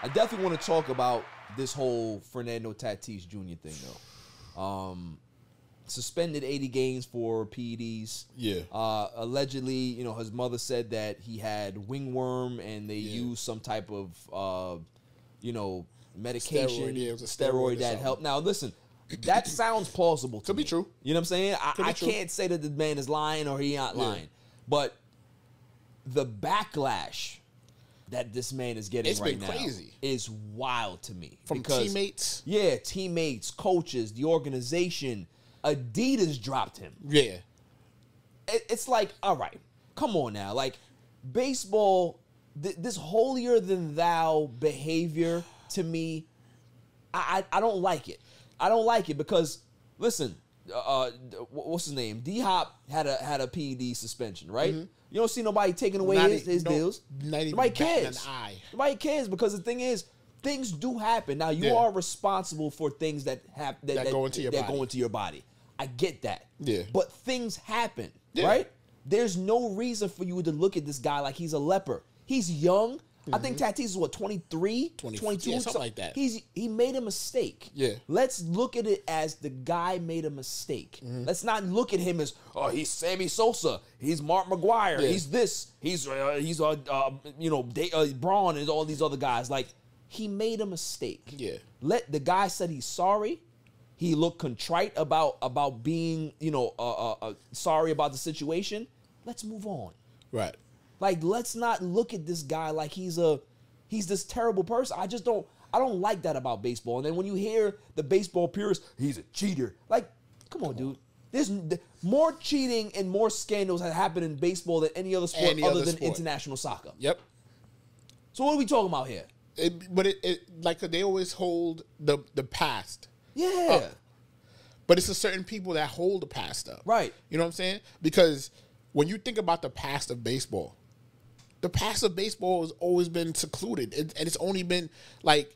I definitely want to talk about this whole Fernando Tatis Jr. thing, though. Suspended 80 games for PEDs. Yeah. Allegedly, you know, his mother said that he had wingworm and they used some type of, you know, medication, Steroid, yeah, it was a steroid that helped. Now, listen, that sounds plausible to me. Could be true. You know what I'm saying? I true. can't say that the man is lying or he not lying. But the backlash that this man is getting right now is wild to me. From teammates? Yeah, teammates, coaches, the organization. Adidas dropped him. Yeah. It's like, all right, come on now. Like, baseball, this holier-than-thou behavior, to me, I don't like it. I don't like it because, listen, what's his name? D-Hop had a PED suspension, right? Mm-hmm. You don't see nobody taking away his deals. Nobody cares. Nobody cares because the thing is, things do happen. Now, you are responsible for things that go into your body. I get that. Yeah. But things happen, right? There's no reason for you to look at this guy like he's a leper. He's young. Mm-hmm. I think Tatis is, what, 23? 22? Yeah, something like that. He made a mistake. Yeah. Let's look at it as the guy made a mistake. Mm-hmm. Let's not look at him as, oh, he's Sammy Sosa. He's Mark McGuire. Yeah. He's this. He's you know, Braun and all these other guys. Like, he made a mistake. Yeah. The guy said he's sorry. He looked contrite about being, you know, sorry about the situation. Let's move on. Right. Like, let's not look at this guy like he's this terrible person. I don't like that about baseball. And then when you hear the baseball purists, he's a cheater. Like, come on, dude. There's more cheating and more scandals have happened in baseball than any other sport other than international soccer. Yep. So what are we talking about here? But like they always hold the past. Yeah. Up. But it's a certain people that hold the past up. Right. You know what I'm saying? Because when you think about the past of baseball, the past of baseball has always been secluded. And it's only been like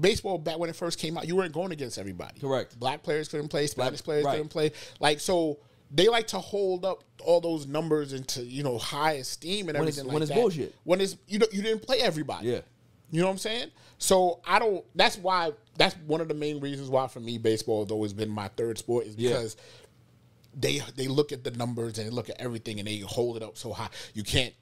baseball back when it first came out, you weren't going against everybody. Correct. Black players couldn't play, Spanish players couldn't play. Like, so they like to hold up all those numbers into, you know, high esteem and everything like that. When it's bullshit. When it's, you didn't play everybody. Yeah. You know what I'm saying? So that's one of the main reasons why for me baseball has always been my third sport is because they look at the numbers and they look at everything and they hold it up so high. You can't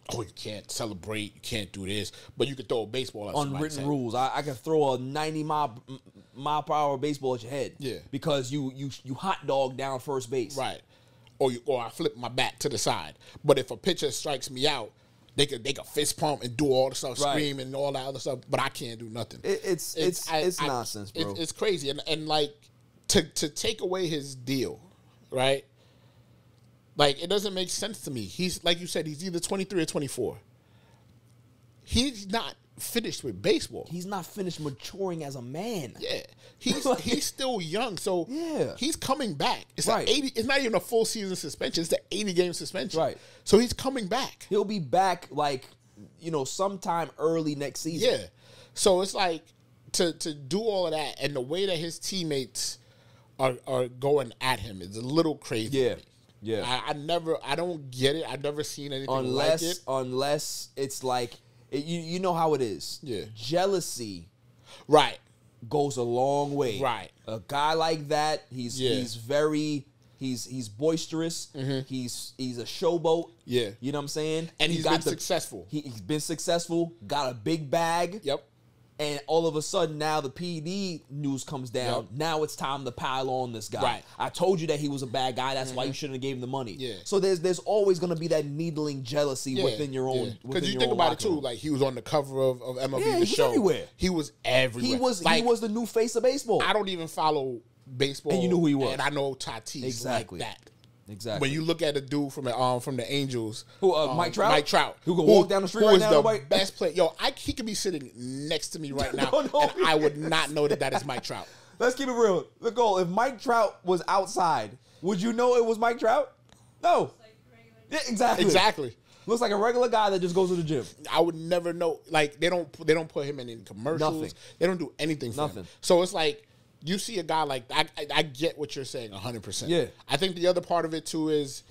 celebrate, you can't do this, but you can throw a baseball at unwritten rules. I can throw a 90 mile per hour baseball at your head. Yeah. Because you hot dog down first base. Right. Or I flip my bat to the side. But if a pitcher strikes me out, they could fist pump and do all the stuff, scream and all that other stuff, but I can't do nothing. It's nonsense, bro. It's crazy, and like to take away his deal, right? Like, it doesn't make sense to me. He's, like you said, he's either 23 or 24. He's not finished with baseball. He's not finished maturing as a man. Yeah. He's still young, so he's coming back. It's like 80. It's not even a full season suspension. It's the 80-game suspension. Right. So he's coming back. He'll be back, like, you know, sometime early next season. Yeah. So it's like to do all of that, and the way that his teammates are going at him is a little crazy. Yeah. Yeah. I don't get it. I've never seen anything like it. Unless it's like, you know how it is. Yeah. Jealousy. Right. Goes a long way. Right. A guy like that, he's very boisterous. Mm-hmm. He's a showboat. Yeah. You know what I'm saying? And he's been successful. He's been successful, got a big bag. Yep. And all of a sudden now the PED news comes down. Yep. Now it's time to pile on this guy. Right. I told you that he was a bad guy. That's why you shouldn't have gave him the money. Yeah. So there's always going to be that needling jealousy within your own. Because you think about it too, like he was on the cover of MLB The Show. Everywhere. He was everywhere. He was the new face of baseball. I don't even follow baseball, and you knew who he was. And I know Tatis like that. Exactly. When you look at the dude from the Angels, Mike Trout, Mike Trout, who can walk down the street right now, the best player. Yo, he could be sitting next to me right now, and I would not know that is Mike Trout. Let's keep it real. The goal: if Mike Trout was outside, would you know it was Mike Trout? No. Yeah, exactly. Exactly. Looks like a regular guy that just goes to the gym. I would never know. Like they don't put him in any commercials. Nothing. They don't do anything for him. So it's like, you see a guy like that. I get what you're saying 100%. Yeah. I think the other part of it too is,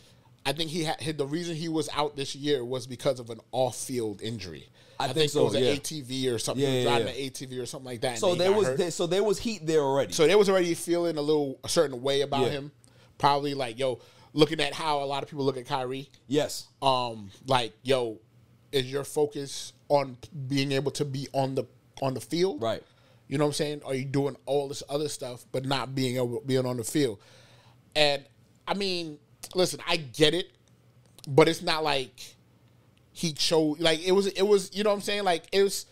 I think the reason he was out this year was because of an off-field injury. I think so, it was an ATV or something. Yeah, driving an ATV or something like that. So there was heat there already. So they was already feeling a certain way about him. Probably like, yo, looking at how a lot of people look at Kyrie. Yes. Like, yo, is your focus on being able to be on the field? Right. You know what I'm saying? Are you doing all this other stuff but not being on the field? And I mean, listen, I get it, but it's not like he chose. Like it was. You know what I'm saying? Like it was.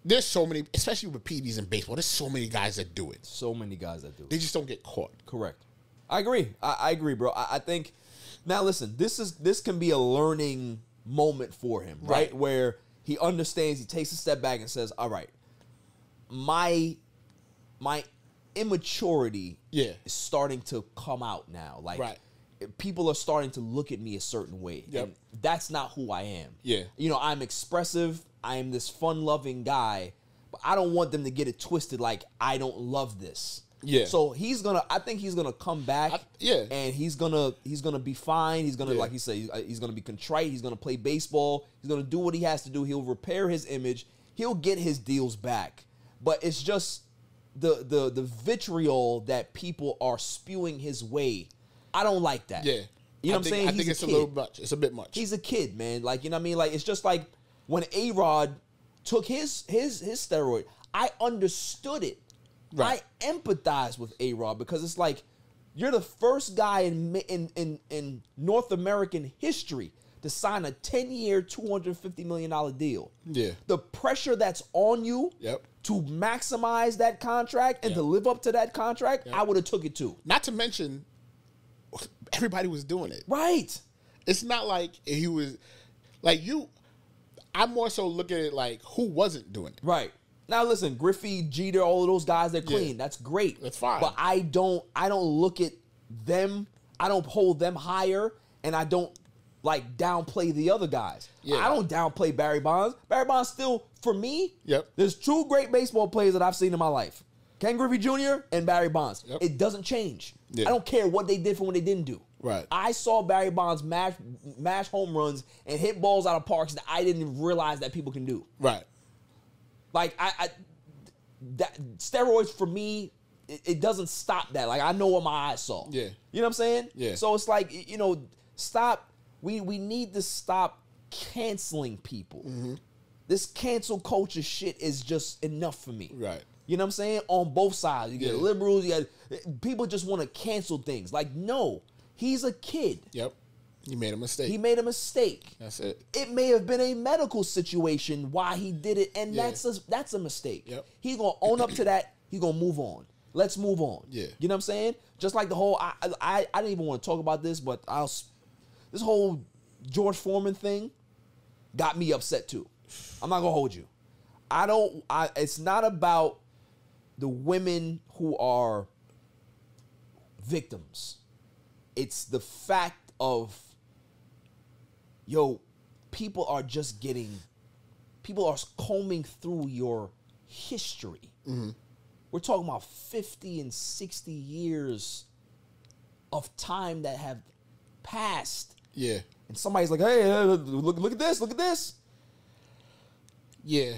There's so many, especially with PEDs in baseball. There's so many guys that do it. So many guys that do it. They just don't get caught. Correct. I agree. I agree, bro. I think. Now listen, this can be a learning moment for him, right? Where he understands. He takes a step back and says, "All right, my immaturity is starting to come out now. Like people are starting to look at me a certain way. And that's not who I am. Yeah. You know, I'm expressive. I am this fun-loving guy, but I don't want them to get it twisted like I don't love this. Yeah. So I think he's gonna come back. And he's gonna be fine. He's gonna, like he said, he's gonna be contrite. He's gonna play baseball. He's gonna do what he has to do. He'll repair his image. He'll get his deals back. But it's just the vitriol that people are spewing his way. I don't like that. Yeah. You know what I'm saying? I think it's a little much. It's a bit much. He's a kid, man. Like, you know what I mean? Like, it's just like when A-Rod took his steroid, I understood it. Right. I empathize with A-Rod because it's like you're the first guy in North American history to sign a 10-year, $250 million deal. Yeah. The pressure that's on you to maximize that contract and to live up to that contract, I would have took it too. Not to mention, everybody was doing it. Right. It's not like he was, like you, I more so look at it like who wasn't doing it. Right. Now listen, Griffey, Jeter, all of those guys, they're clean. Yeah. That's great. That's fine. But I don't look at them, I don't hold them higher, and I don't like downplay the other guys. Yeah. I don't downplay Barry Bonds. Barry Bonds still, for me, there's two great baseball players that I've seen in my life. Ken Griffey Jr. and Barry Bonds. It doesn't change. I don't care what they did for what they didn't do. Right. I saw Barry Bonds mash home runs and hit balls out of parks that I didn't realize that people can do. Right. Like that steroids for me, it doesn't stop that. Like I know what my eyes saw. Yeah. You know what I'm saying? Yeah. So it's like, you know, stop. We need to stop canceling people. Mm-hmm. This cancel culture shit is just enough for me. Right. You know what I'm saying? On both sides. You get liberals, you got people just want to cancel things. Like, no, he's a kid. Yep. He made a mistake. He made a mistake. That's it. It may have been a medical situation why he did it, and that's a mistake. Yep. He's gonna own up to that. He's gonna move on. Let's move on. Yeah. You know what I'm saying? Just like the whole I didn't even want to talk about this, but this whole George Foreman thing got me upset too. I'm not gonna hold you. It's not about the women who are victims. It's the fact of, people are combing through your history. Mm-hmm. We're talking about 50 and 60 years of time that have passed. Yeah. And somebody's like, hey, look at this, look at this. Yeah.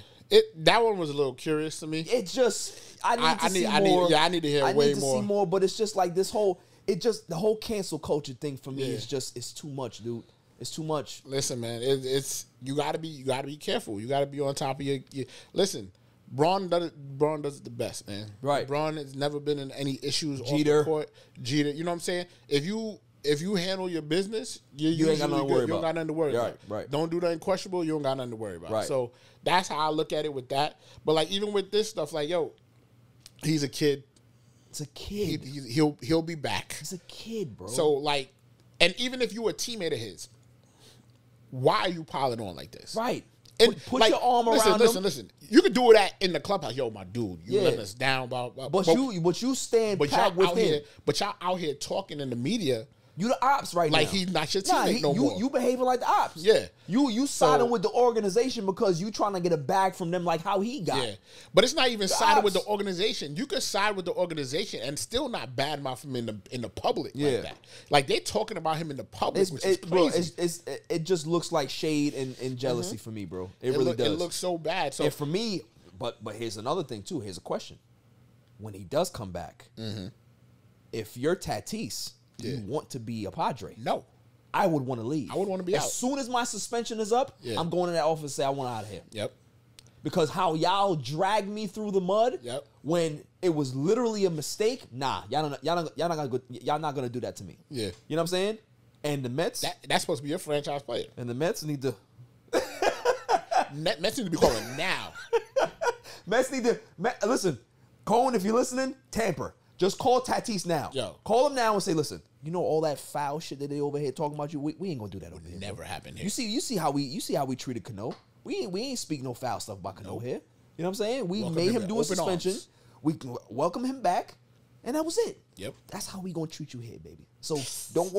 That one was a little curious to me. It just, I need to see more. I need to hear way more. I need to see more, but it's just like the whole cancel culture thing for me is just, it's too much, dude. It's too much. Listen, man, it's you gotta be careful. You gotta be on top of your listen. Braun does it the best, man. Right. Braun has never been in any issues Jeter. off the court. Jeter, you know what I'm saying? If you handle your business, you ain't got nothing to worry about. You don't got nothing to worry about. Right. Don't do nothing questionable. You don't got nothing to worry about. Right. So that's how I look at it with that. But like even with this stuff, like he's a kid. It's a kid. He'll be back. He's a kid, bro. So like, and even if you a teammate of his, why are you piling on like this? Right. And put your arm around him. Listen. You can do that in the clubhouse. Yo, my dude, you letting us down. Blah, blah, but you stand pat with him. But y'all out here talking in the media You the ops right now. Like he's not your teammate no more. You behaving like the ops. Yeah. You siding with the organization because you trying to get a bag from them like how he got. Yeah. But it's not even siding with the organization. You could side with the organization and still not badmouth him in the public like that. Like they talking about him in the public, which is crazy. Bro, it just looks like shade and jealousy for me, bro. It really does. It looks so bad. So and for me, but here's another thing too. Here's a question. When he does come back, if you're Tatis, do you want to be a Padre? No. I would want to leave. I would want to be out. As soon as my suspension is up, I'm going to that office and say I want out of here. Yep. Because how y'all dragged me through the mud when it was literally a mistake, nah, y'all not gonna do that to me. Yeah. You know what I'm saying? And the Mets, that's supposed to be your franchise player. And the Mets need to Mets need to be calling now. Mets need to listen, Cohen, if you're listening, Tampa. Just call Tatis now. Call him now and say, listen, you know all that foul shit that they over here talking about you? We ain't gonna do that over here. Never happened here. You see how we treated 𝐭o𝐻. We ain't speak no foul stuff about 𝐭o𝐻 here. You know what I'm saying? We made him do a suspension. Arms. We welcome him back, and that was it. Yep. That's how we gonna treat you here, baby. So don't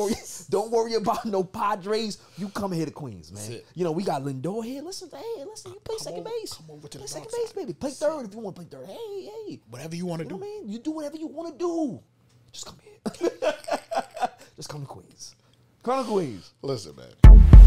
worry about no Padres. You come here to Queens, man. You know, we got Lindor here. Listen, you play second base. Come over to the second base, baby. Play third if you want to play third. Hey. Whatever you want to do. What I mean? You do whatever you want to do. Just come here. Just come to Queens. Come to Queens. Listen, man.